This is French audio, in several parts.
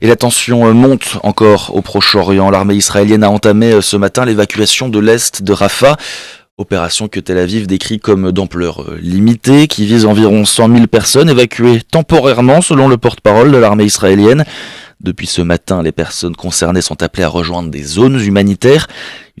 Et la tension monte encore au Proche-Orient. L'armée israélienne a entamé ce matin l'évacuation de l'Est de Rafah. Opération que Tel Aviv décrit comme d'ampleur limitée, qui vise environ 100 000 personnes évacuées temporairement selon le porte-parole de l'armée israélienne. Depuis ce matin, les personnes concernées sont appelées à rejoindre des zones humanitaires.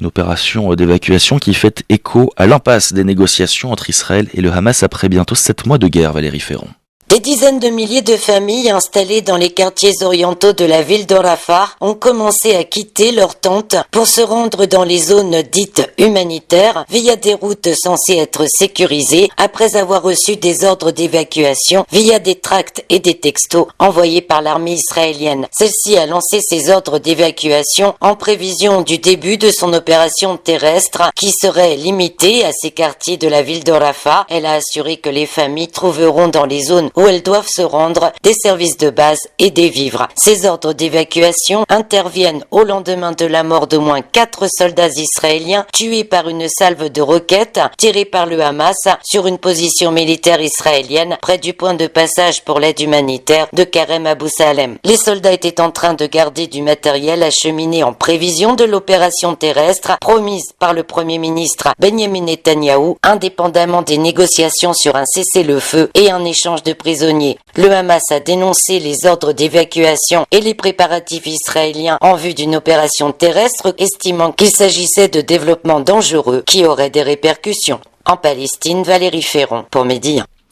Une opération d'évacuation qui fait écho à l'impasse des négociations entre Israël et le Hamas après bientôt 7 mois de guerre, Valérie Ferron. Des dizaines de milliers de familles installées dans les quartiers orientaux de la ville de Rafah ont commencé à quitter leurs tentes pour se rendre dans les zones dites humanitaires via des routes censées être sécurisées après avoir reçu des ordres d'évacuation via des tracts et des textos envoyés par l'armée israélienne. Celle-ci a lancé ses ordres d'évacuation en prévision du début de son opération terrestre qui serait limitée à ces quartiers de la ville de Rafah. Elle a assuré que les familles trouveront dans les zones où elles doivent se rendre des services de base et des vivres. Ces ordres d'évacuation interviennent au lendemain de la mort d'au moins 4 soldats israéliens tués par une salve de roquettes tirée par le Hamas sur une position militaire israélienne près du point de passage pour l'aide humanitaire de Karem Abou Salem. Les soldats étaient en train de garder du matériel acheminé en prévision de l'opération terrestre promise par le Premier ministre Benjamin Netanyahou, indépendamment des négociations sur un cessez-le-feu et un échange de prisonniers. Le Hamas a dénoncé les ordres d'évacuation et les préparatifs israéliens en vue d'une opération terrestre, estimant qu'il s'agissait de développements dangereux qui auraient des répercussions. En Palestine, Valérie Ferron pour Média.